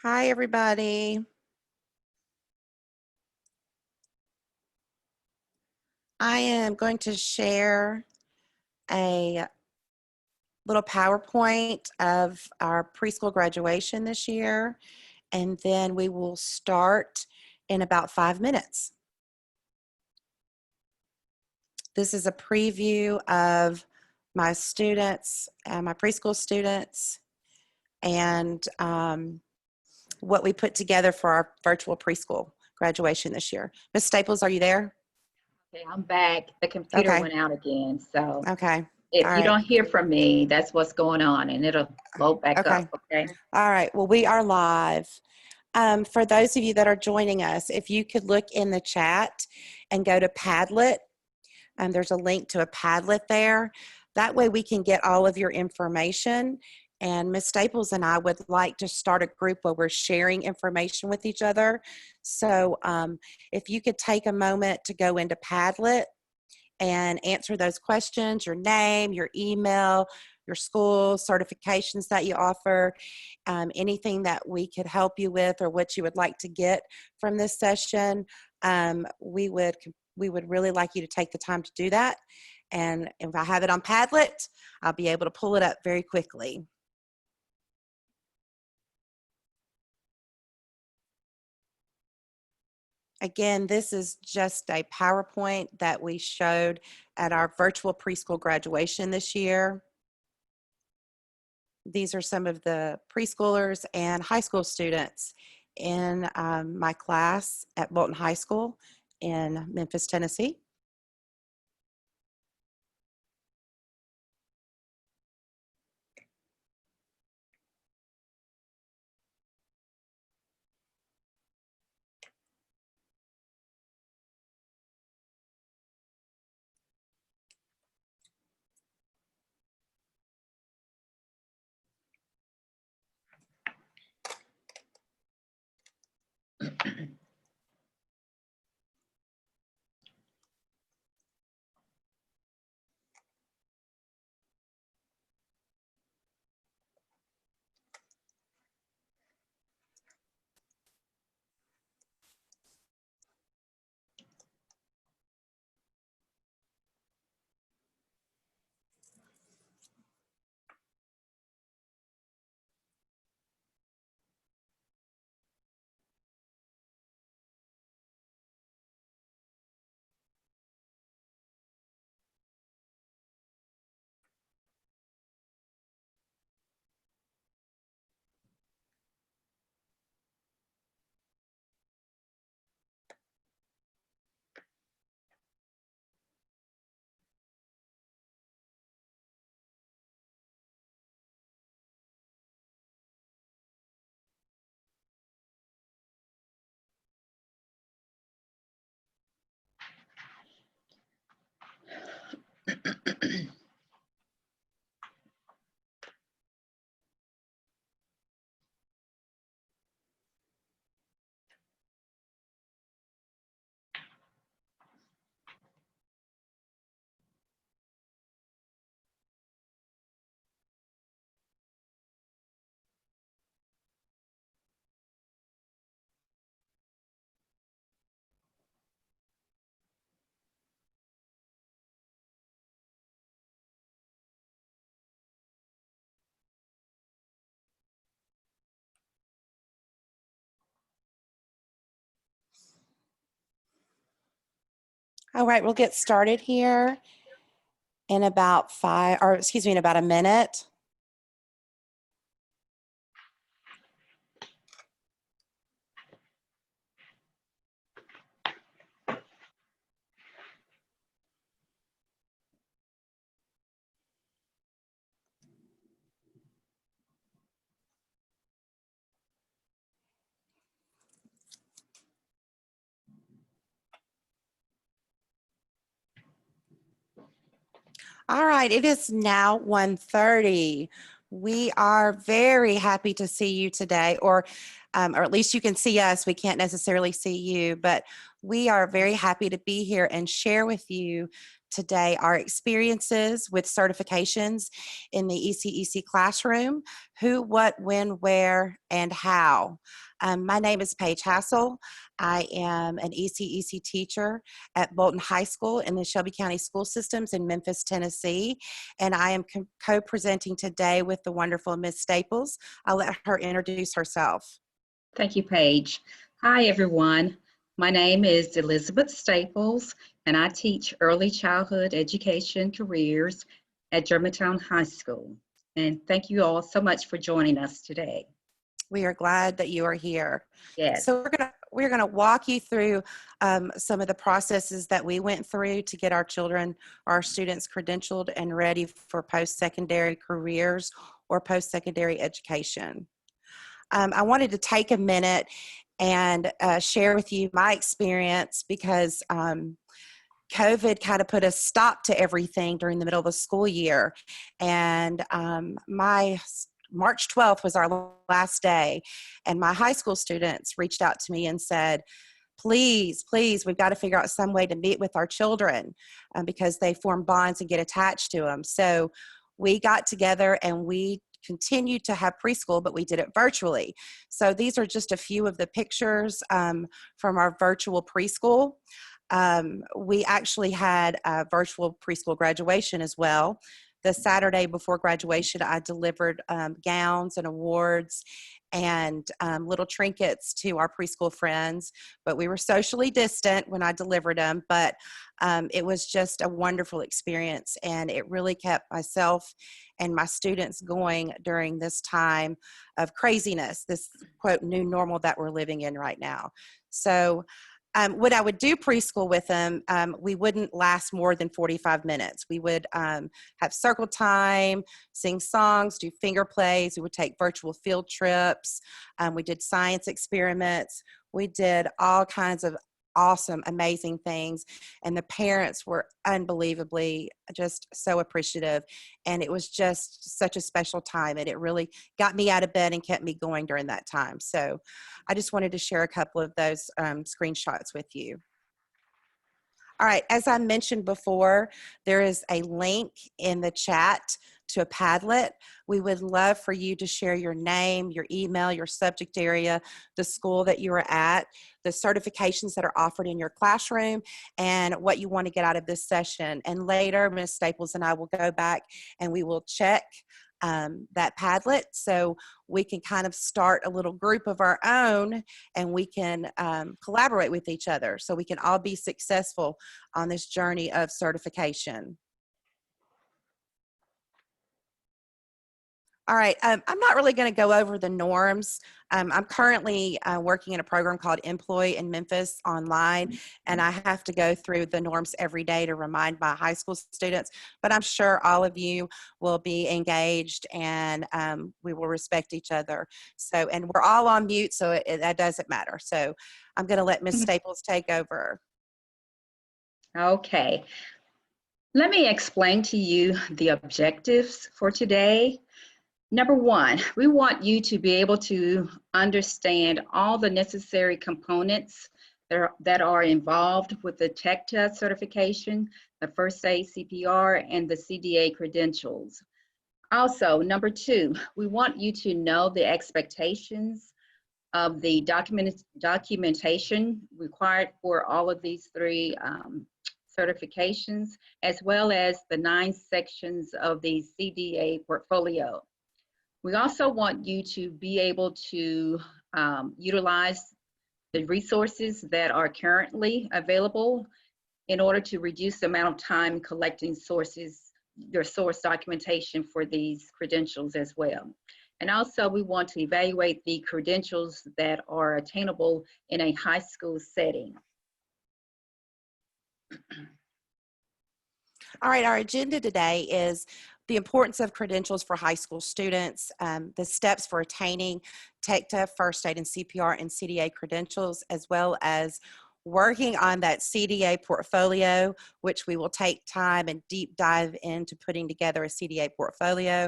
Hi, everybody. I am going to share a little PowerPoint of our preschool graduation this year, and then we will start in about 5 minutes. This is a preview of my students, my preschool students, and what we put together for our virtual preschool graduation this year. Ms. Staples, are you there? Okay, I'm back. The computer went out again, so Okay. if All you right. don't hear from me, that's what's going on, and it'll load back up, okay? All right. Well, we are live. For those of you that are joining us, if you could look in the chat and go to Padlet, there's a link to a Padlet there. That way we can get all of your information. And Ms. Staples and I would like to start a group where we're sharing information with each other. So if you could take a moment to go into Padlet and answer those questions, your name, your email, your school, certifications that you offer, anything that we could help you with or what you would like to get from this session, we would really like you to take the time to do that. And if I have it on Padlet, I'll be able to pull it up very quickly. Again, this is just a PowerPoint that we showed at our virtual preschool graduation this year. These are some of the preschoolers and high school students in my class at Bolton High School in Memphis, Tennessee. All right, we'll get started here in about in about a minute. All right, it is now 1:30. We are very happy to see you today, or or at least you can see us. We can't necessarily see you, but we are very happy to be here and share with you today our experiences with certifications in the ECEC classroom, who, what, when, where, and how. My name is Paige Hassel. I am an ECEC teacher at Bolton High School in the Shelby County School Systems in Memphis, Tennessee, and I am co-presenting today with the wonderful Miss Staples. I'll let her introduce herself. Thank you, Paige. Hi, everyone. My name is Elizabeth Staples, and I teach early childhood education careers at Germantown High School. And thank you all so much for joining us today. We are glad that you are here. Yes. So we're gonna walk you through some of the processes that we went through to get our children, our students credentialed and ready for post-secondary careers or post-secondary education. I wanted to take a minute and share with you my experience because COVID kind of put a stop to everything during the middle of the school year. And my March 12th was our last day, and my high school students reached out to me and said, please, we've got to figure out some way to meet with our children because they form bonds and get attached to them. So we got together and we continued to have preschool, but we did it virtually. So these are just a few of the pictures from our virtual preschool. We actually had a virtual preschool graduation as well. The Saturday before graduation, I delivered gowns and awards and little trinkets to our preschool friends, but we were socially distant when I delivered them, but it was just a wonderful experience, and it really kept myself and my students going during this time of craziness, this quote new normal that we're living in right now. So when I would do preschool with them, we wouldn't last more than 45 minutes. We would have circle time, sing songs, do finger plays. We would take virtual field trips. We did science experiments. We did all kinds of awesome, amazing things. And the parents were unbelievably just so appreciative. And it was just such a special time. And it really got me out of bed and kept me going during that time. So I just wanted to share a couple of those screenshots with you. All right, as I mentioned before, there is a link in the chat to a Padlet. We would love for you to share your name, your email, your subject area, the school that you are at, the certifications that are offered in your classroom, and what you want to get out of this session. And later, Ms. Staples and I will go back and we will check that Padlet so we can kind of start a little group of our own and we can collaborate with each other so we can all be successful on this journey of certification. All right, I'm not really going to go over the norms. I'm currently working in a program called Employ in Memphis online, and I have to go through the norms every day to remind my high school students, but I'm sure all of you will be engaged and we will respect each other. So, and we're all on mute, so that doesn't matter. So I'm going to let Ms. Staples take over. Okay. Let me explain to you the objectives for today. Number one, we want you to be able to understand all the necessary components that are involved with the TECTA certification, the First Aid CPR, and the CDA credentials. Also, number two, we want you to know the expectations of the documentation required for all of these three certifications, as well as the 9 sections of the CDA Portfolio. We also want you to be able to utilize the resources that are currently available in order to reduce the amount of time collecting your source documentation for these credentials as well. And also we want to evaluate the credentials that are attainable in a high school setting. All right, our agenda today is the importance of credentials for high school students, the steps for attaining TECTA, First Aid, and CPR and CDA credentials, as well as working on that CDA portfolio, which we will take time and deep dive into putting together a CDA portfolio.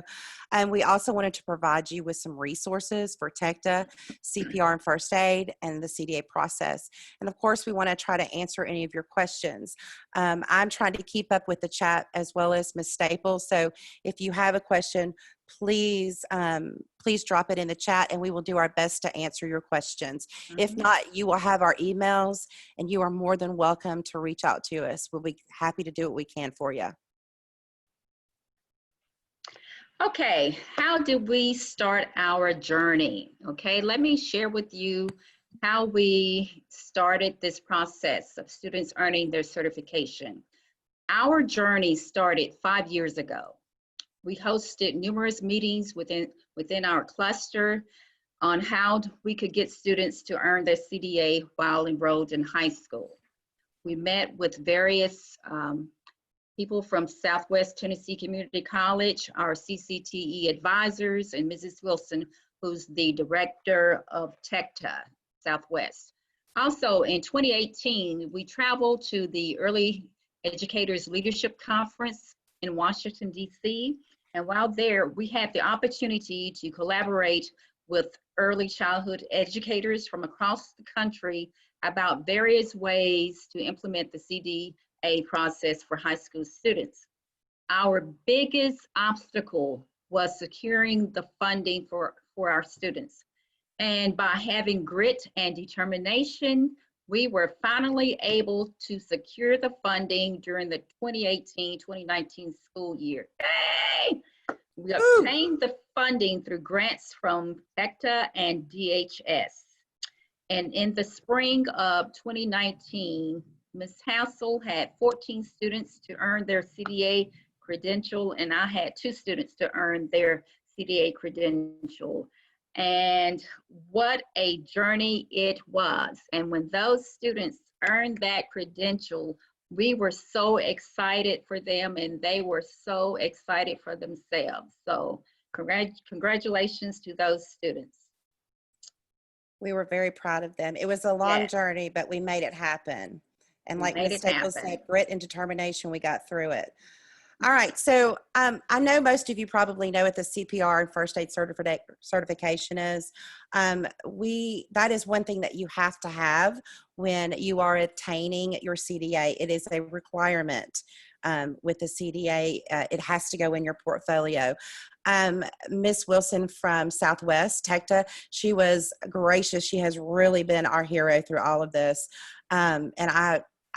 And we also wanted to provide you with some resources for TECTA, CPR and First Aid, and the CDA process. And of course, we want to try to answer any of your questions. I'm trying to keep up with the chat as well as Ms. Staples. So if you have a question, please drop it in the chat and we will do our best to answer your questions. If not, you will have our emails and you are more than welcome to reach out to us. We'll be happy to do what we can for you. Okay, how did we start our journey? Okay, let me share with you how we started this process of students earning their certification. Our journey started 5 years ago. We hosted numerous meetings within our cluster on how we could get students to earn their CDA while enrolled in high school. We met with various people from Southwest Tennessee Community College, our CCTE advisors, and Mrs. Wilson, who's the director of TECTA Southwest. Also in 2018, we traveled to the Early Educators Leadership Conference in Washington, DC. And while there, we had the opportunity to collaborate with early childhood educators from across the country about various ways to implement the CDA process for high school students. Our biggest obstacle was securing the funding for our students. And by having grit and determination, we were finally able to secure the funding during the 2018-2019 school year. Yay! We obtained the funding through grants from TECTA and DHS. And in the spring of 2019, Ms. Hassel had 14 students to earn their CDA credential, and I had 2 students to earn their CDA credential. And what a journey it was. And when those students earned that credential, we were so excited for them and they were so excited for themselves. So congratulations to those students. We were very proud of them. It was a long journey, but we made it happen. And like Ms. Staples said, grit and determination, we got through it. All right, so I know most of you probably know what the CPR and First Aid certification is. That is one thing that you have to have when you are attaining your CDA. It is a requirement with the CDA. It has to go in your portfolio. Miss Wilson from Southwest TECTA, she was gracious. She has really been our hero through all of this. And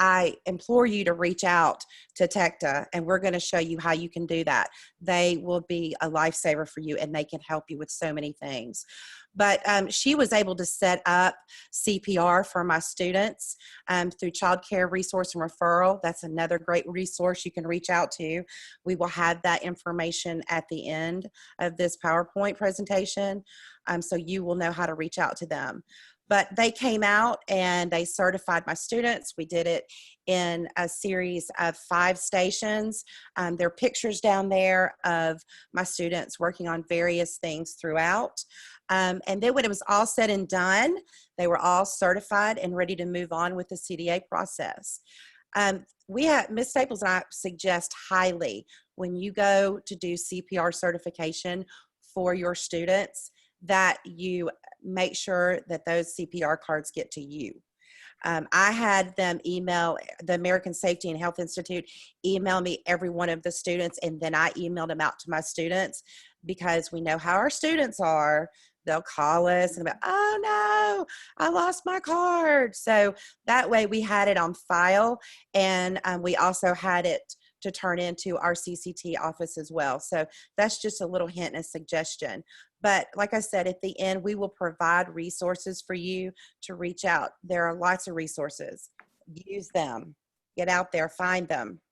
I implore you to reach out to TECTA, and we're going to show you how you can do that. They will be a lifesaver for you, and they can help you with so many things. But she was able to set up CPR for my students through Child Care Resource and Referral. That's another great resource you can reach out to. We will have that information at the end of this PowerPoint presentation, so you will know how to reach out to them. But they came out and they certified my students. We did it in a series of 5 stations. There are pictures down there of my students working on various things throughout. And then when it was all said and done, they were all certified and ready to move on with the CDA process. Ms. Staples and I suggest highly when you go to do CPR certification for your students that you make sure that those CPR cards get to you. I had them email the American Safety and Health Institute, email me every one of the students, and then I emailed them out to my students because we know how our students are. They'll call us and be, oh no, I lost my card. So that way we had it on file, and we also had it to turn into our CCT office as well. So that's just a little hint and a suggestion. But like I said, at the end, we will provide resources for you to reach out. There are lots of resources. Use them. Get out there, find them.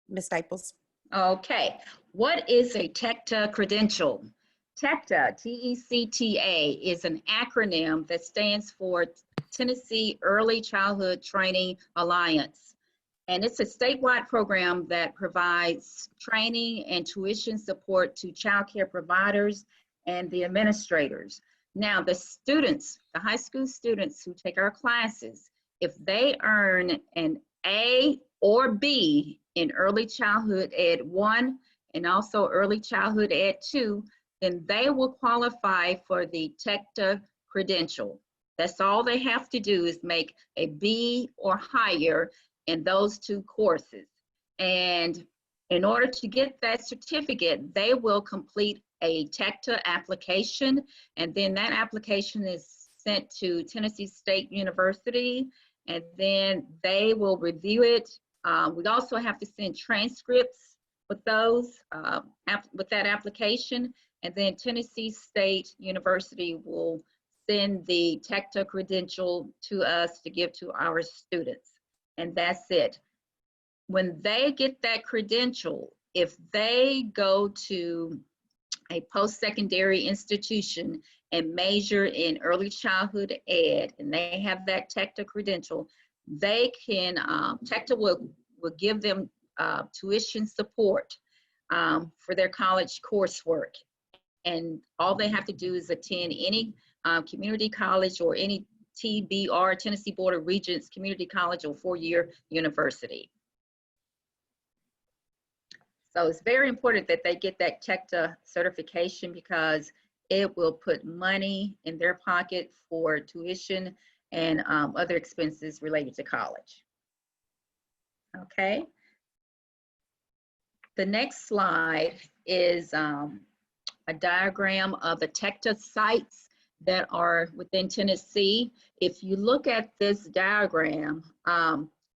Ms. Staples. Okay, what is a TECTA credential? TECTA, T-E-C-T-A, is an acronym that stands for Tennessee Early Childhood Training Alliance. And it's a statewide program that provides training and tuition support to child care providers and the administrators. Now, the students, the high school students who take our classes, if they earn an A or B in Early Childhood Ed 1 and also Early Childhood Ed 2, then they will qualify for the TECTA Credential. That's all they have to do is make a B or higher in those two courses. And in order to get that certificate, they will complete a TECTA application, and then that application is sent to Tennessee State University, and then they will review it. We also have to send transcripts with those, with that application, and then Tennessee State University will send the TECTA credential to us to give to our students, and that's it. When they get that credential, if they go to a post-secondary institution and major in early childhood ed, and they have that TECTA credential, they can, TECTA will give them tuition support for their college coursework. And all they have to do is attend any community college or any TBR, Tennessee Board of Regents community college or four-year university. So it's very important that they get that TECTA certification because it will put money in their pocket for tuition and other expenses related to college. Okay. The next slide is a diagram of the TECTA sites that are within Tennessee. If you look at this diagram,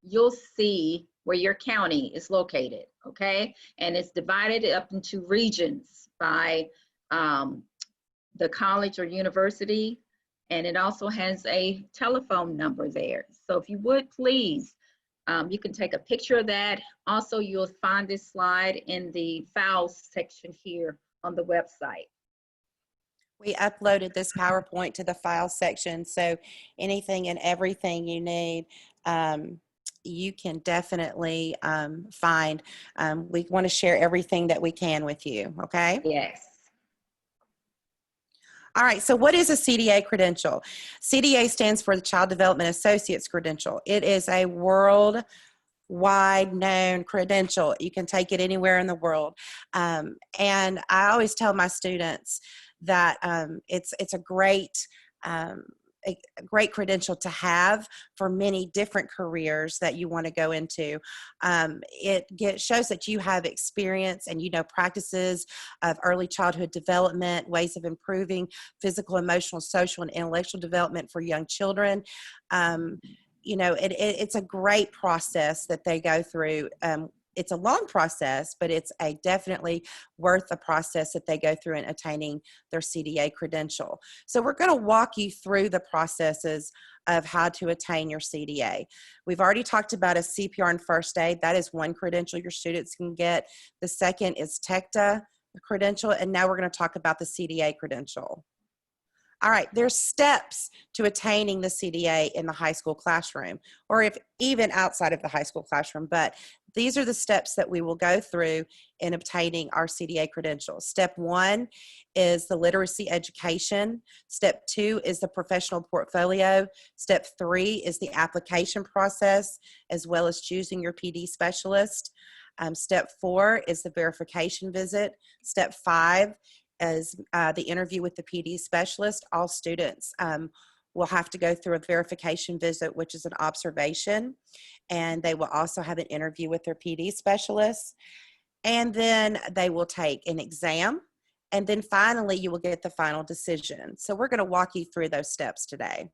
you'll see where your county is located, okay? And it's divided up into regions by the college or university, and it also has a telephone number there. So if you would please, you can take a picture of that. Also, you'll find this slide in the files section here on the website. We uploaded this PowerPoint to the file section, so anything and everything you need, you can definitely find. We want to share everything that we can with you, okay? Yes. All right, so what is a CDA credential? CDA stands for the Child Development Associate's Credential. It is a worldwide known credential. You can take it anywhere in the world. And I always tell my students that it's a great credential to have for many different careers that you want to go into. It shows that you have experience and you know practices of early childhood development, ways of improving physical, emotional, social, and intellectual development for young children. You know, it's a great process that they go through. It's a long process, but it's definitely worth the process that they go through in attaining their CDA credential. So we're going to walk you through the processes of how to attain your CDA. We've already talked about a CPR and First Aid. That is one credential your students can get. The second is TECTA credential, and now we're going to talk about the CDA credential. All right, there's steps to attaining the CDA in the high school classroom, or if even outside of the high school classroom, but these are the steps that we will go through in obtaining our CDA credentials. Step 1 is the literacy education. Step 2 is the professional portfolio. Step 3 is the application process, as well as choosing your PD specialist. Step 4 is the verification visit. Step 5 is the interview with the PD specialist. All students will have to go through a verification visit, which is an observation, and they will also have an interview with their PD specialist, and then they will take an exam, and then finally you will get the final decision. So we're going to walk you through those steps today.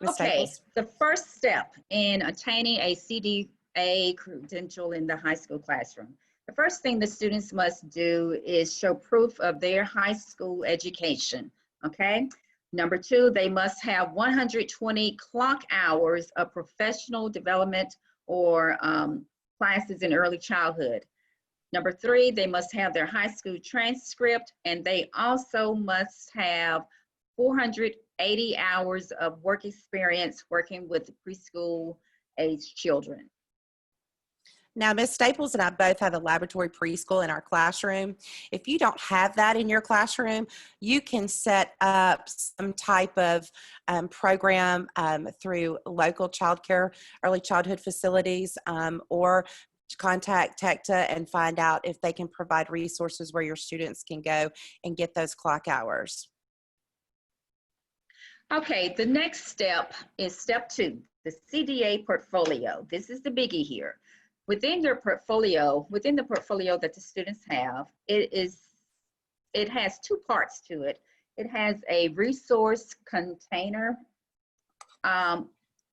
Ms. Okay, Staples? the first step in attaining a CDA credential in the high school classroom. The first thing the students must do is show proof of their high school education, okay? Number 2, they must have 120 clock hours of professional development or classes in early childhood. Number 3, they must have their high school transcript, and they also must have 480 hours of work experience working with preschool age children. Now, Ms. Staples and I both have a laboratory preschool in our classroom. If you don't have that in your classroom, you can set up some type of program through local childcare, early childhood facilities, or contact TECTA and find out if they can provide resources where your students can go and get those clock hours. Okay, the next step is step 2, the CDA portfolio. This is the biggie here. Within your portfolio, within the portfolio that the students have, it has 2 parts to it. It has a resource container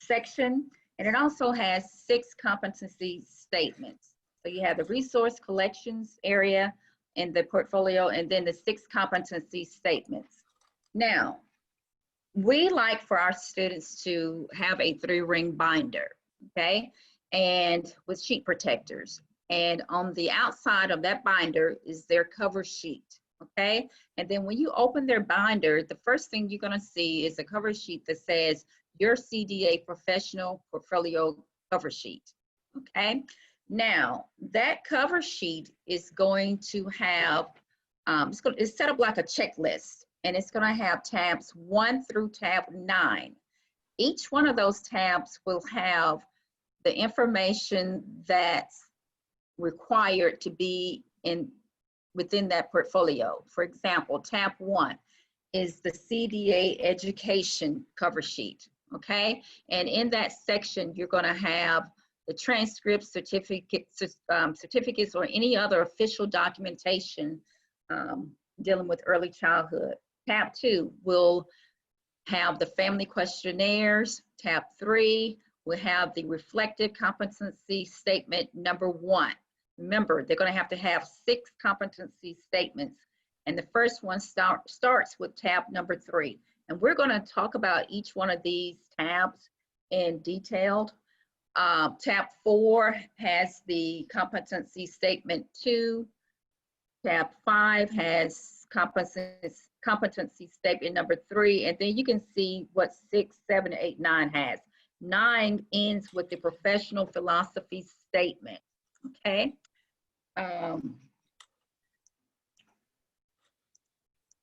section, and it also has 6 competency statements. So you have the resource collections area in the portfolio, and then the 6 competency statements. Now, we like for our students to have a 3-ring binder, okay, and with sheet protectors. And on the outside of that binder is their cover sheet, okay? And then when you open their binder, the first thing you're gonna see is a cover sheet that says your CDA Professional Portfolio cover sheet, okay? Now, that cover sheet is going to have, it's set up like a checklist, and it's gonna have tabs 1 through tab 9. Each one of those tabs will have the information that's required to be within that portfolio. For example, tab 1 is the CDA education cover sheet, okay? And in that section, you're gonna have the transcripts, certificates, or any other official documentation dealing with early childhood. Tab 2 will have the family questionnaires. Tab 3 will have the reflective competency statement number 1. Remember, they're going to have 6 competency statements, and the first one starts with tab number 3. And we're going to talk about each one of these tabs in detail. Tab 4 has the competency statement 2. Tab 5 has competency statement number 3, and then you can see what 6, 7, 8, 9 has. 9 ends with the professional philosophy statement, okay?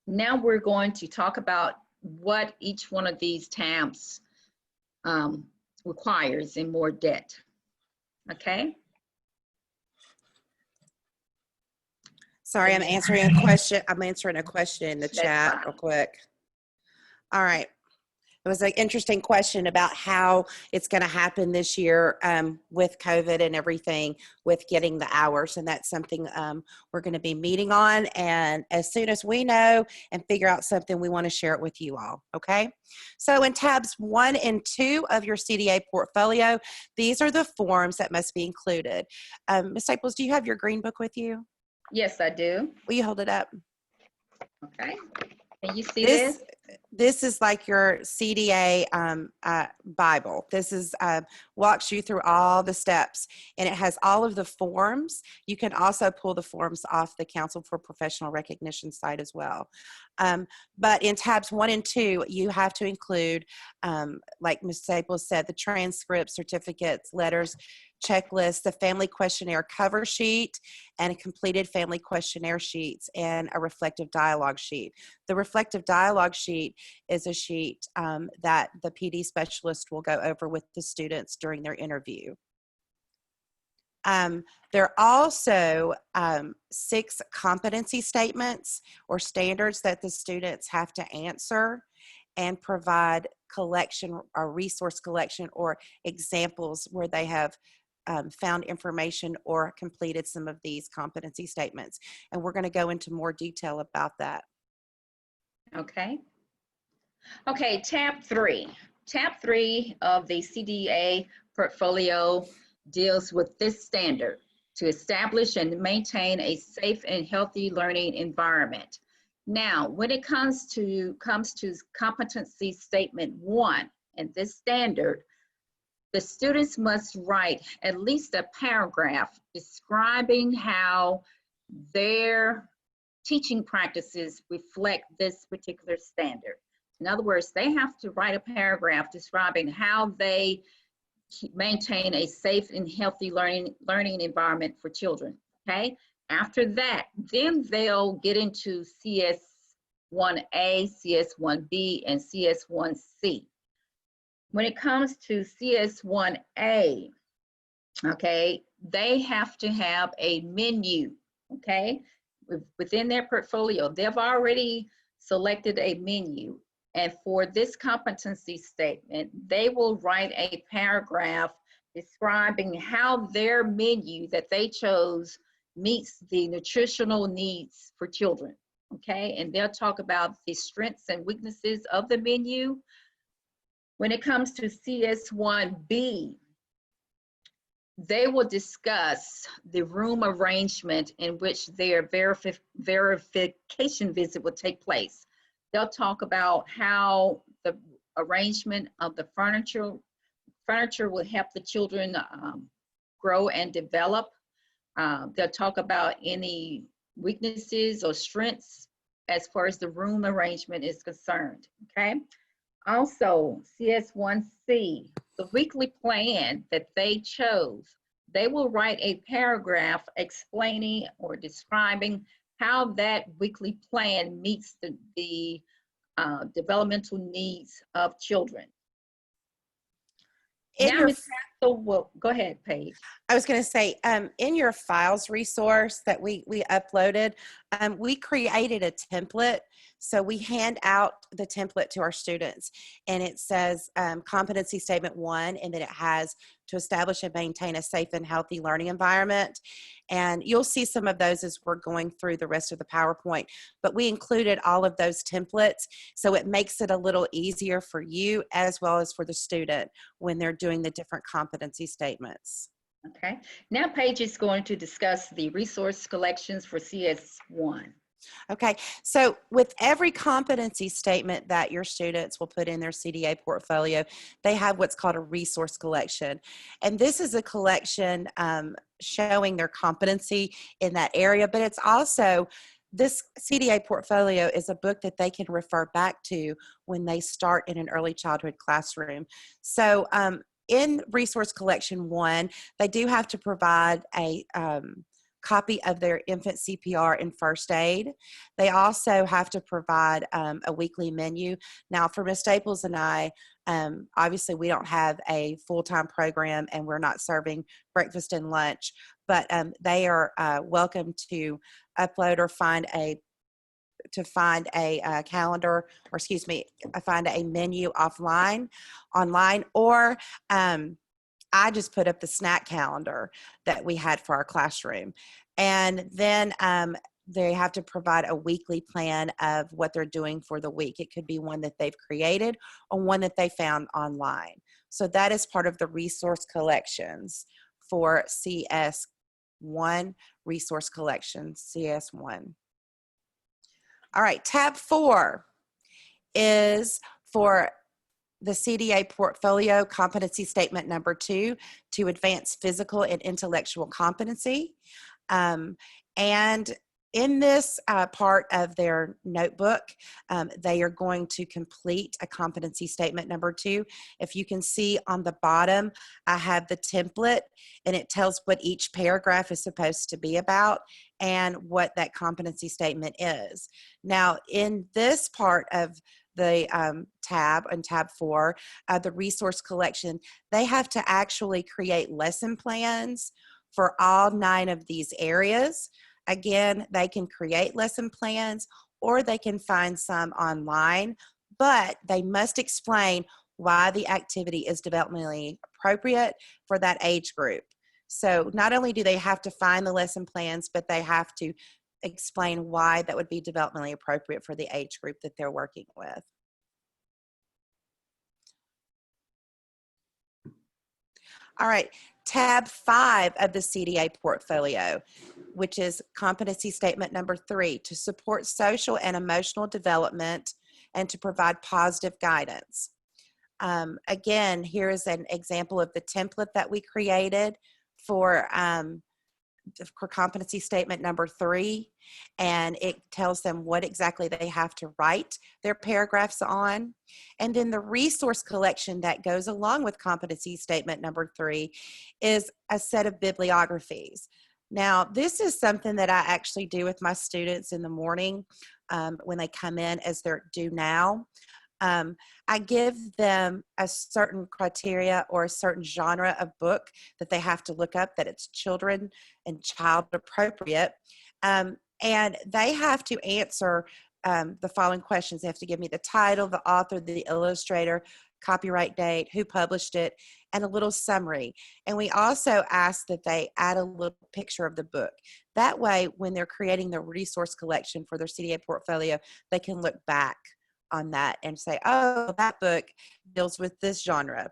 Now we're going to talk about what each one of these tabs requires in more depth, okay? Sorry, I'm answering a question. I'm answering a question in the That's chat fine. real quick. All right. It was an interesting question about how it's going to happen this year with COVID and everything with getting the hours. And that's something we're going to be meeting on. And as soon as we know and figure out something, we want to share it with you all. Okay. So in tabs 1 and 2 of your CDA portfolio, these are the forms that must be included. Ms. Staples, do you have your green book with you? Yes, I do. Will you hold it up? Okay. Can you see this? This is like your CDA Bible. This is walks you through all the steps, and it has all of the forms. You can also pull the forms off the Council for Professional Recognition site as well. But in tabs 1 and 2, you have to include, like Ms. Staples said, the transcripts, certificates, letters, checklist, the family questionnaire cover sheet, and a completed family questionnaire sheets, and a reflective dialogue sheet. The reflective dialogue sheet is a sheet that the PD specialist will go over with the students during their interview. There are also 6 competency statements or standards that the students have to answer and provide collection or resource collection or examples where they have found information or completed some of these competency statements. And we're going to go into more detail about that. Okay. Okay, tab 3. Tab 3 of the CDA portfolio deals with this standard: to establish and maintain a safe and healthy learning environment. Now, when it comes to competency statement 1 and this standard, the students must write at least a paragraph describing how their teaching practices reflect this particular standard. In other words, they have to write a paragraph describing how they maintain a safe and healthy learning environment for children, okay? After that, then they'll get into CS1A, CS1B, and CS1C. When it comes to CS1A, okay, they have to have a menu, okay? Within their portfolio, they've already selected a menu. And for this competency statement, they will write a paragraph describing how their menu that they chose meets the nutritional needs for children, okay? And they'll talk about the strengths and weaknesses of the menu. When it comes to CS1B, they will discuss the room arrangement in which their verification visit will take place. They'll talk about how the arrangement of the furniture will help the children grow and develop. They'll talk about any weaknesses or strengths as far as the room arrangement is concerned, okay? Also, CS1C, the weekly plan that they chose, they will write a paragraph explaining or describing how that weekly plan meets the developmental needs of children. Now, Ms. Hassel, well, go ahead, Paige. I was going to say, in your files resource that we uploaded, we created a template. So we hand out the template to our students, and it says Competency Statement 1, and then it has to establish and maintain a safe and healthy learning environment. And you'll see some of those as we're going through the rest of the PowerPoint. But we included all of those templates, so it makes it a little easier for you as well as for the student when they're doing the different competency statements. Okay. Now Paige is going to discuss the resource collections for CS1. Okay, so with every competency statement that your students will put in their CDA portfolio, they have what's called a resource collection. And this is a collection showing their competency in that area, but it's also, this CDA portfolio is a book that they can refer back to when they start in an early childhood classroom. So in resource collection 1, they do have to provide a copy of their infant CPR and first aid. They also have to provide a weekly menu. Now for Ms. Staples and I, obviously we don't have a full-time program and we're not serving breakfast and lunch, but they are welcome to upload or find a calendar, or excuse me, find a menu online, or I just put up the snack calendar that we had for our classroom. And then they have to provide a weekly plan of what they're doing for the week. It could be one that they've created or one that they found online. So that is part of the resource collections for CS1, resource collections, CS1. All right, tab 4 is for the CDA Portfolio Competency Statement number 2 to advance physical and intellectual competency. And in this part of their notebook, they are going to complete a competency statement number 2. If you can see on the bottom, I have the template, and it tells what each paragraph is supposed to be about and what that competency statement is. Now, in this part of the tab, on tab 4, the resource collection, they have to actually create lesson plans for all 9 of these areas. Again, they can create lesson plans or they can find some online, but they must explain why the activity is developmentally appropriate for that age group. So not only do they have to find the lesson plans, but they have to explain why that would be developmentally appropriate for the age group that they're working with. All right, tab 5 of the CDA portfolio, which is competency statement number 3, to support social and emotional development and to provide positive guidance. Again, here is an example of the template that we created for for competency statement number 3, and it tells them what exactly they have to write their paragraphs on. And then the resource collection that goes along with competency statement number 3 is a set of bibliographies. Now, this is something that I actually do with my students in the morning when they come in as they're due now. I give them a certain criteria or a certain genre of book that they have to look up, that it's children and child appropriate. And they have to answer the following questions. They have to give me the title, the author, the illustrator, copyright date, who published it, and a little summary. And we also ask that they add a little picture of the book. That way, when they're creating the resource collection for their CDA portfolio, they can look back on that and say, oh, that book deals with this genre.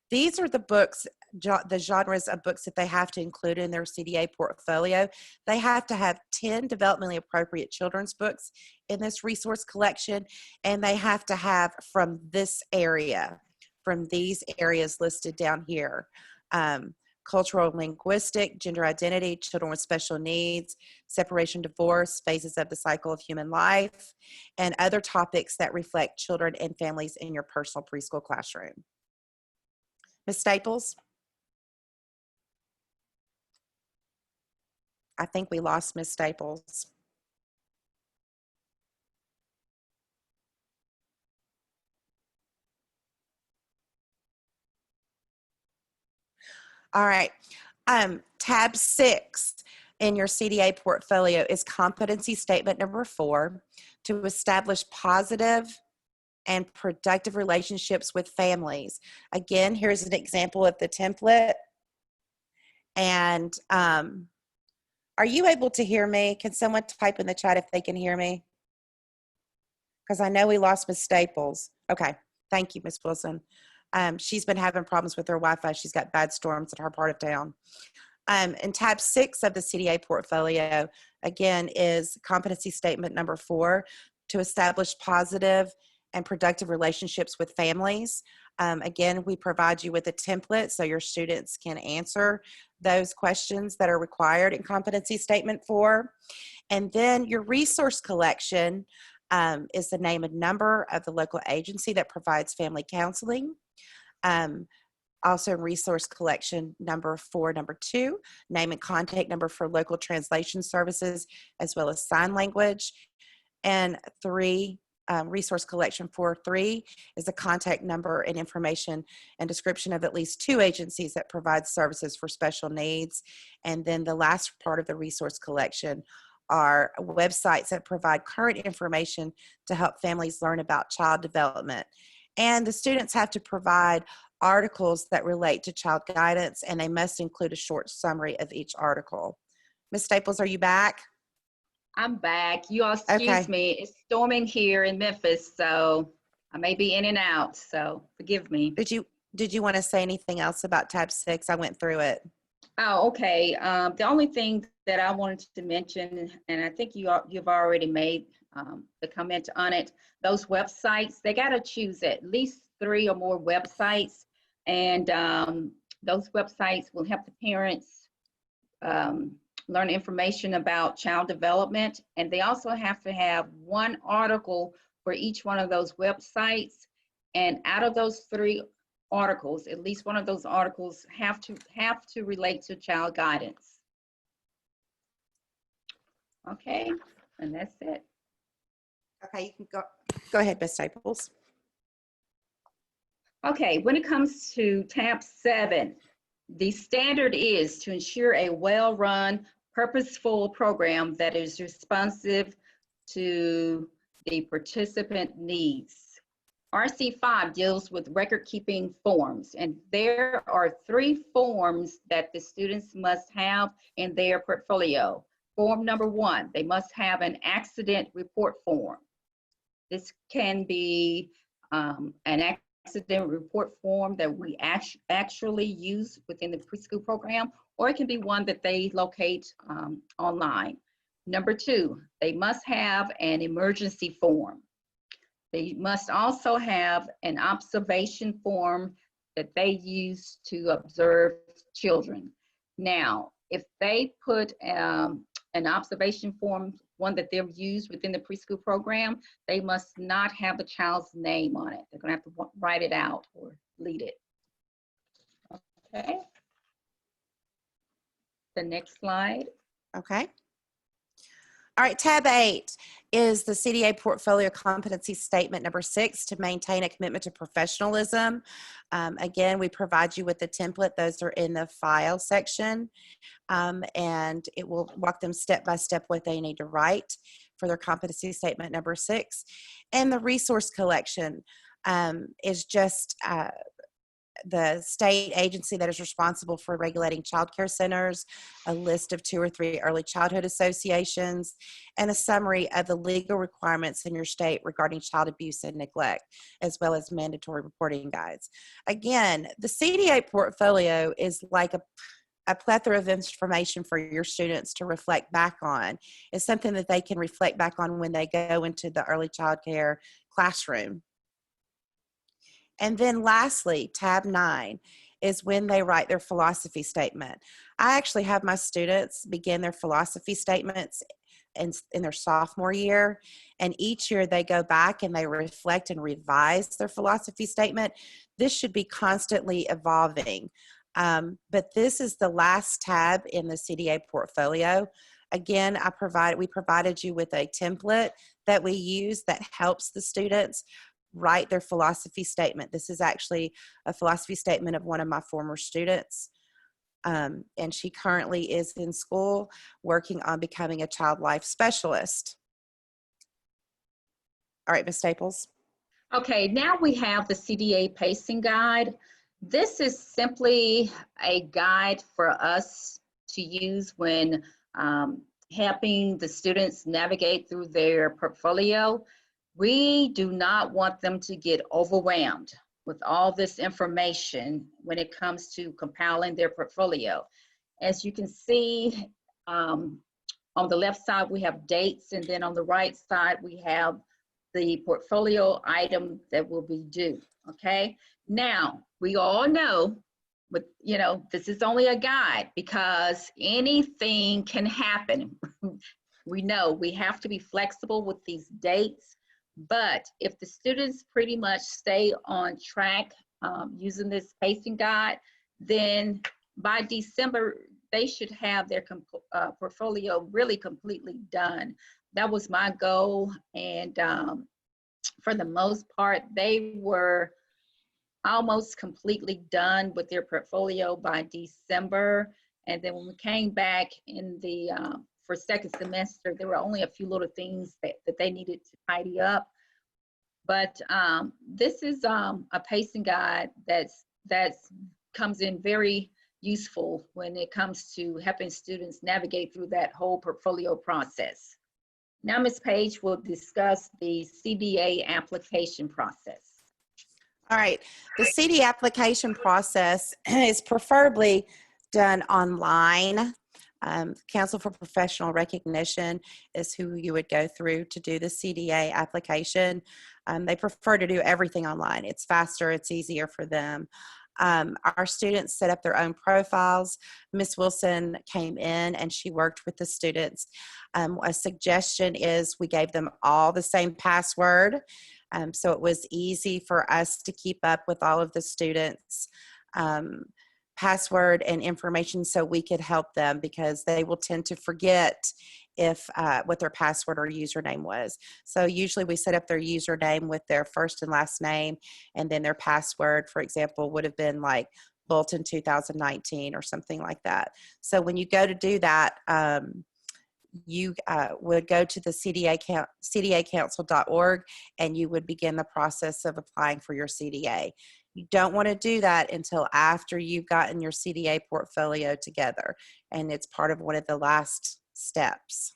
These are the books, the genres of books that they have to include in their CDA portfolio. They have to have 10 developmentally appropriate children's books in this resource collection, and they have to have from this area, from these areas listed down here. Cultural and linguistic, gender identity, children with special needs, separation, divorce, phases of the cycle of human life, and other topics that reflect children and families in your personal preschool classroom. Ms. Staples? I think we lost Ms. Staples. All right. Tab 6 in your CDA portfolio is competency statement number 4, to establish positive and productive relationships with families. Again, here's an example of the template. And are you able to hear me? Can someone type in the chat if they can hear me? Because I know we lost Ms. Staples. Okay, thank you, Ms. Wilson. She's been having problems with her Wi-Fi. She's got bad storms in her part of town. And tab 6 of the CDA portfolio, again, is competency statement number 4, to establish positive and productive relationships with families. Again, we provide you with a template so your students can answer those questions that are required in competency statement 4. And then your resource collection is the name and number of the local agency that provides family counseling. Also resource collection number 4, number 2, name and contact number for local translation services, as well as sign language. And 3, resource collection 4.3 is the contact number and information and description of at least 2 agencies that provide services for special needs. And then the last part of the resource collection are websites that provide current information to help families learn about child development. And the students have to provide articles that relate to child guidance, and they must include a short summary of each article. Ms. Staples, are you back? I'm back. You all excuse me. It's storming here in Memphis, so I may be in and out, so forgive me. Did you want to say anything else about tab 6? I went through it. Oh, okay. The only thing that I wanted to mention, and I think you've already made the comment on it, those websites, they got to choose at least 3 or more websites, and those websites will help the parents learn information about child development, and they also have to have 1 article for each one of those websites, and out of those 3 articles, at least one of those articles have to relate to child guidance. Okay, and that's it. Okay, you can go ahead, Ms. Staples. Okay, when it comes to tab 7, the standard is to ensure a well-run, purposeful program that is responsive to the participant needs. RC5 deals with record-keeping forms, and there are 3 forms that the students must have in their portfolio. Form number 1, they must have an accident report form. This can be an accident report form that we actually use within the preschool program, or it can be one that they locate online. Number 2, they must have an emergency form. They must also have an observation form that they use to observe children. Now, if they put an observation form, one that they've used within the preschool program, they must not have the child's name on it. They're going to have to write it out or delete it. Okay. The next slide. Okay. All right, tab 8 is the CDA Portfolio Competency Statement number 6, to maintain a commitment to professionalism. Again, we provide you with the template. Those are in the file section, and it will walk them step by step what they need to write for their competency statement number 6. And the resource collection is just the state agency that is responsible for regulating child care centers, a list of 2 or 3 early childhood associations, and a summary of the legal requirements in your state regarding child abuse and neglect, as well as mandatory reporting guides. Again, the CDA portfolio is like a plethora of information for your students to reflect back on. It's something that they can reflect back on when they go into the early child care classroom. And then lastly, tab 9 is when they write their philosophy statement. I actually have my students begin their philosophy statements in their sophomore year, and each year they go back and they reflect and revise their philosophy statement. This should be constantly evolving, but this is the last tab in the CDA portfolio. Again, we provided you with a template that we use that helps the students write their philosophy statement. This is actually a philosophy statement of one of my former students. And she currently is in school working on becoming a child life specialist. All right, Ms. Staples. Okay, now we have the CDA Pacing Guide. This is simply a guide for us to use when helping the students navigate through their portfolio. We do not want them to get overwhelmed with all this information when it comes to compiling their portfolio. As you can see, on the left side, we have dates, and then on the right side, we have the portfolio item that will be due, okay? Now, we all know, but this is only a guide because anything can happen. We know we have to be flexible with these dates. But if the students pretty much stay on track using this pacing guide, then by December, they should have their portfolio really completely done. That was my goal. And for the most part, they were almost completely done with their portfolio by December. And then when we came back in the for second semester, there were only a few little things that they needed to tidy up. But this is a pacing guide that comes in very useful when it comes to helping students navigate through that whole portfolio process. Now, Ms. Paige will discuss the CDA application process. All right, the CDA application process is preferably done online. Council for Professional Recognition is who you would go through to do the CDA application. They prefer to do everything online. It's faster, it's easier for them. Our students set up their own profiles. Ms. Wilson came in and she worked with the students. A suggestion is we gave them all the same password, so it was easy for us to keep up with all of the students' password and information, so we could help them, because they will tend to forget if what their password or username was. So usually we set up their username with their first and last name, and then their password, for example, would have been like Bolton 2019 or something like that. So when you go to do that, you would go to the CDAcouncil.org and you would begin the process of applying for your CDA. You don't want to do that until after you've gotten your CDA portfolio together, and it's part of one of the last steps.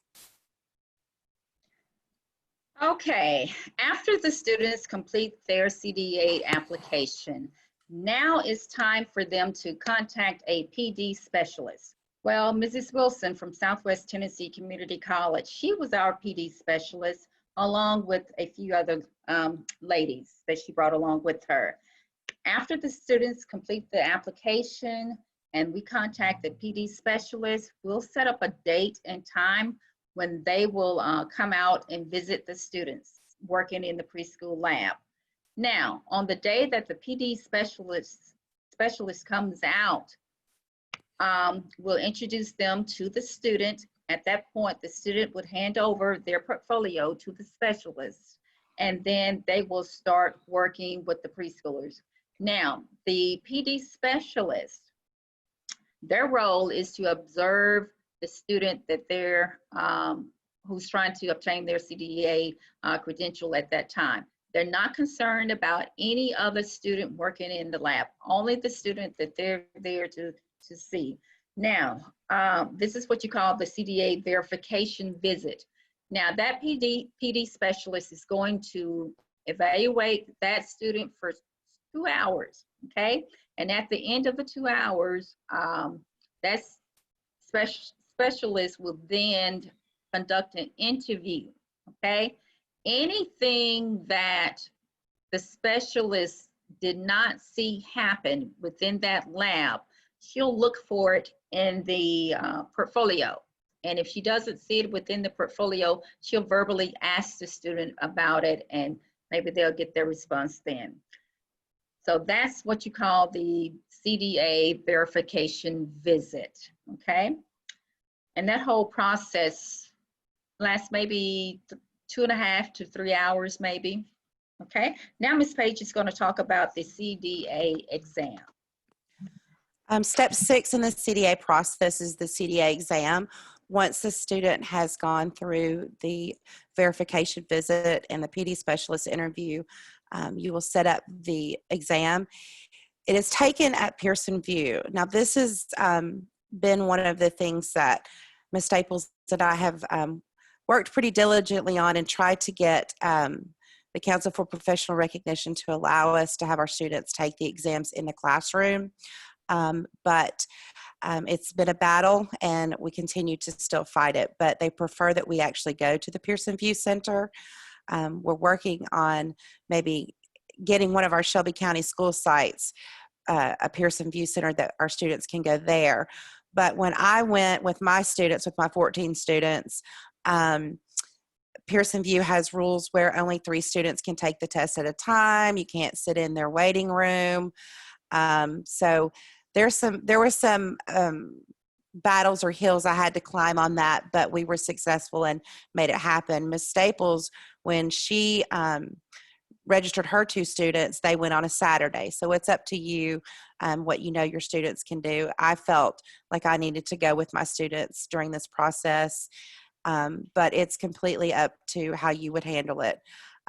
Okay, after the students complete their CDA application, now it's time for them to contact a PD specialist. Well, Mrs. Wilson from Southwest Tennessee Community College, she was our PD specialist along with a few other ladies that she brought along with her. After the students complete the application, and we contact the PD specialist, we'll set up a date and time when they will come out and visit the students working in the preschool lab. Now, on the day that the PD specialist comes out, we'll introduce them to the student. At that point, the student would hand over their portfolio to the specialist, and then they will start working with the preschoolers. Now, the PD specialist, their role is to observe the student that they're, who's trying to obtain their CDA credential at that time. They're not concerned about any other student working in the lab, only the student that they're there to see. Now, this is what you call the CDA Verification Visit. Now, that PD specialist is going to evaluate that student for 2 hours, okay? And at the end of the 2 hours, that specialist will then conduct an interview, okay? Anything that the specialist did not see happen within that lab, she'll look for it in the portfolio. And if she doesn't see it within the portfolio, she'll verbally ask the student about it, and maybe they'll get their response then. So that's what you call the CDA verification visit, okay? And that whole process lasts maybe 2.5 to 3 hours maybe, okay? Now Ms. Paige is going to talk about the CDA exam. Step 6 in the CDA process is the CDA exam. Once the student has gone through the verification visit and the PD specialist interview, you will set up the exam. It is taken at Pearson VUE. Now, this has been one of the things that Ms. Staples and I have worked pretty diligently on and tried to get the Council for Professional Recognition to allow us to have our students take the exams in the classroom. But it's been a battle, and we continue to still fight it, but they prefer that we actually go to the Pearson VUE Center. We're working on maybe getting one of our Shelby County school sites, a Pearson VUE Center, that our students can go there. But when I went with my students, with my 14 students, Pearson VUE has rules where only 3 students can take the test at a time. You can't sit in their waiting room. So there were some battles or hills I had to climb on that, but we were successful and made it happen. Ms. Staples, when she registered her 2 students, they went on a Saturday. So it's up to you what you know your students can do. I felt like I needed to go with my students during this process, but it's completely up to how you would handle it.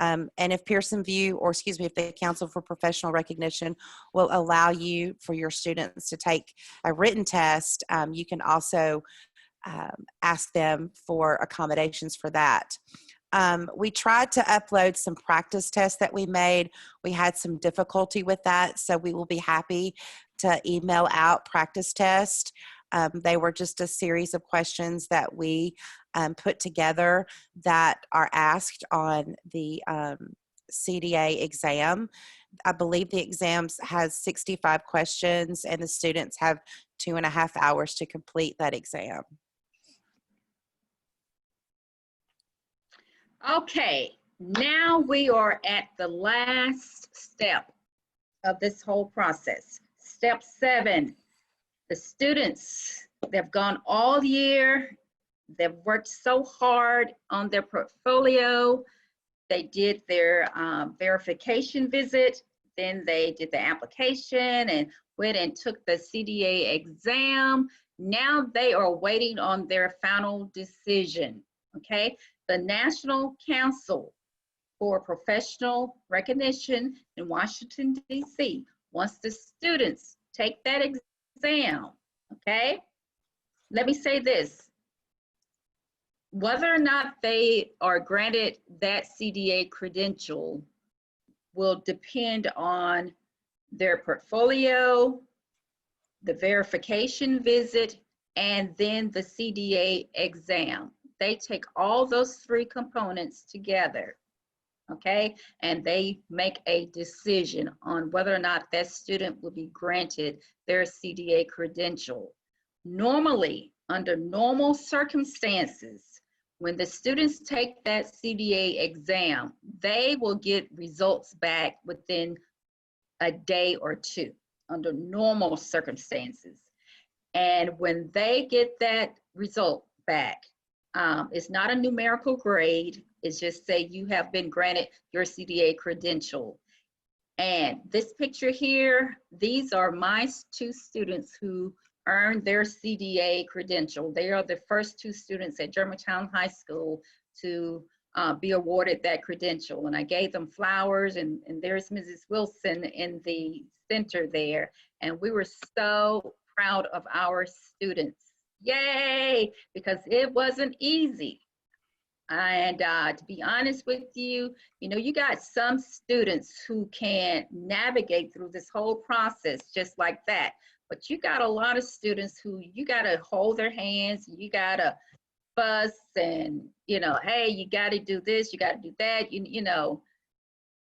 And if Pearson VUE, or excuse me, if the Council for Professional Recognition will allow you for your students to take a written test, you can also ask them for accommodations for that. We tried to upload some practice tests that we made. We had some difficulty with that, so we will be happy to email out practice tests. They were just a series of questions that we put together that are asked on the CDA exam. I believe the exams has 65 questions, and the students have 2.5 hours to complete that exam. Okay, now we are at the last step of this whole process. Step 7, the students, they've gone all year, they've worked so hard on their portfolio, they did their verification visit, then they did the application and went and took the CDA exam. Now they are waiting on their final decision, okay? The National Council for Professional Recognition in Washington, D.C. wants the students take that exam, okay? Let me say this. Whether or not they are granted that CDA credential will depend on their portfolio, the verification visit, and then the CDA exam. They take all those 3 components together. okay? And they make a decision on whether or not that student will be granted their CDA credential. Normally, under normal circumstances, when the students take that CDA exam, they will get results back within a day or two under normal circumstances. And when they get that result back, it's not a numerical grade. It's just say you have been granted your CDA credential. And this picture here, these are my two students who earned their CDA credential. They are the first two students at Germantown High School to be awarded that credential. And I gave them flowers, and there's Mrs. Wilson in the center there. And we were so proud of our students. Yay! Because it wasn't easy. And to be honest with you, you know, you got some students who can navigate through this whole process just like that. But you got a lot of students who you got to hold their hands, you got to fuss and, you know, hey, you got to do this, you got to do that. You know,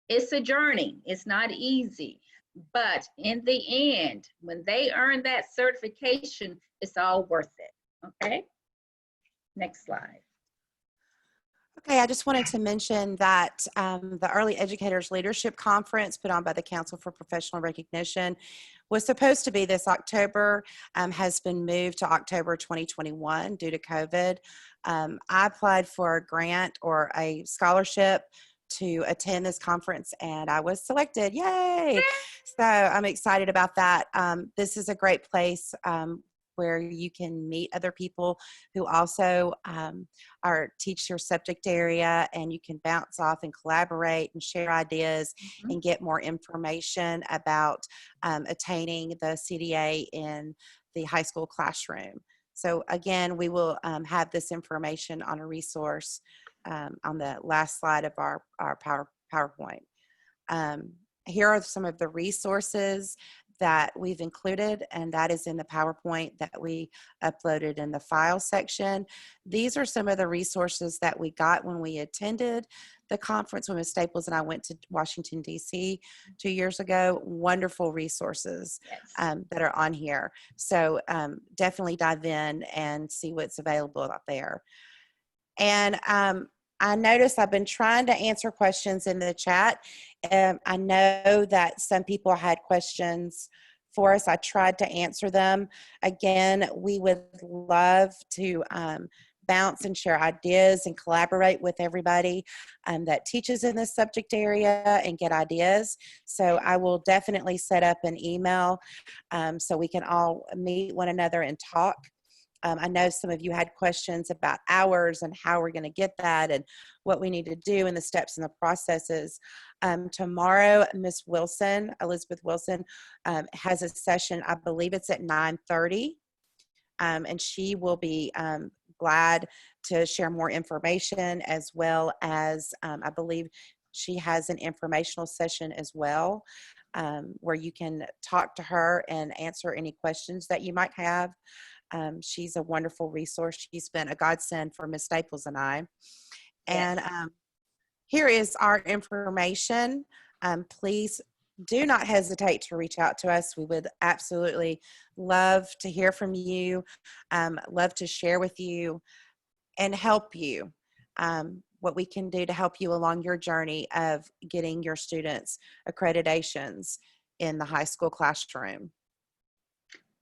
it's a journey. It's not easy. But in the end, when they earn that certification, it's all worth it. Okay. Next slide. Okay, I just wanted to mention that the Early Educators Leadership Conference put on by the Council for Professional Recognition was supposed to be this October, has been moved to October 2021 due to COVID. I applied for a grant or a scholarship to attend this conference, and I was selected. Yay! So I'm excited about that. This is a great place where you can meet other people who also teach your subject area, and you can bounce off and collaborate and share ideas and get more information about attaining the CDA in the high school classroom. So again, we will have this information on a resource on the last slide of our PowerPoint. Here are some of the resources that we've included, and that is in the PowerPoint that we uploaded in the file section. These are some of the resources that we got when we attended the conference when Ms. Staples and I went to Washington, D.C. 2 years ago. Wonderful resources that are on here. So definitely dive in and see what's available out there. And I noticed I've been trying to answer questions in the chat. I know that some people had questions for us. I tried to answer them. Again, we would love to bounce and share ideas and collaborate with everybody that teaches in this subject area and get ideas. So I will definitely set up an email so we can all meet one another and talk. I know some of you had questions about hours and how we're going to get that and what we need to do and the steps and the processes. Tomorrow, Miss Wilson, Elizabeth Wilson, has a session, I believe it's at 9:30, and she will be glad to share more information, as well as I believe she has an informational session as well, where you can talk to her and answer any questions that you might have. She's a wonderful resource. She's been a godsend for Ms. Staples and I. And here is our information. Please do not hesitate to reach out to us. We would absolutely love to hear from you, love to share with you and help you. What we can do to help you along your journey of getting your students accreditations in the high school classroom.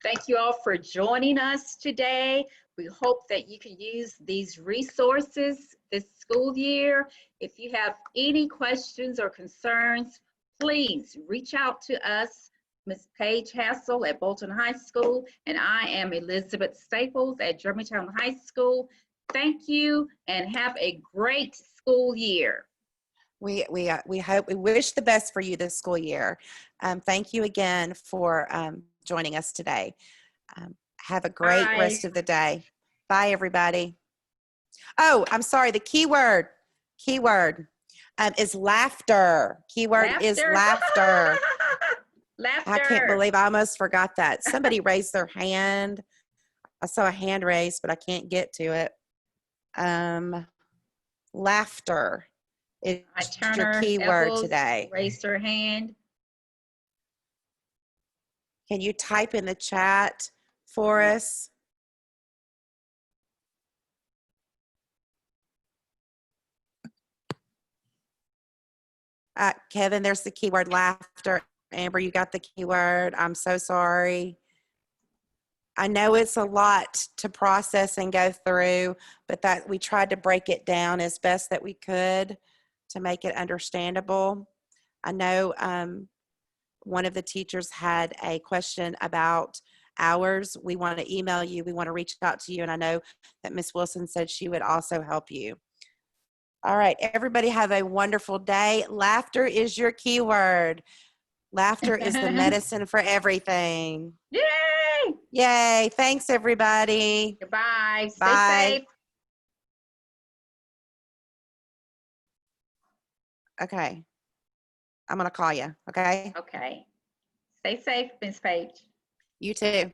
Thank you all for joining us today. We hope that you can use these resources this school year. If you have any questions or concerns, please reach out to us, Ms. Paige Hassel at Bolton High School, and I am Elizabeth Staples at Germantown High School. Thank you and have a great school year. We wish the best for you this school year. Thank you again for joining us today. Have a great rest of the day. Bye, everybody. Oh, I'm sorry. The keyword is laughter. Keyword is laughter. Laughter. I can't believe I almost forgot that. Somebody raised their hand. I saw a hand raised, but I can't get to it. Laughter. is your Turner keyword Eccles today. raised her hand. Can you type in the chat for us? Kevin, there's the keyword laughter. Amber, you got the keyword. I'm so sorry. I know it's a lot to process and go through, but that we tried to break it down as best that we could to make it understandable. I know one of the teachers had a question about hours. We want to email you. We want to reach out to you. And I know that Ms. Wilson said she would also help you. All right, everybody have a wonderful day. Laughter is your keyword. Laughter is the medicine for everything. Yay! Yay. Thanks, everybody. Goodbye. Stay Bye. safe. Okay. I'm going to call you. Okay. Okay. Stay safe, Ms. Paige. You too.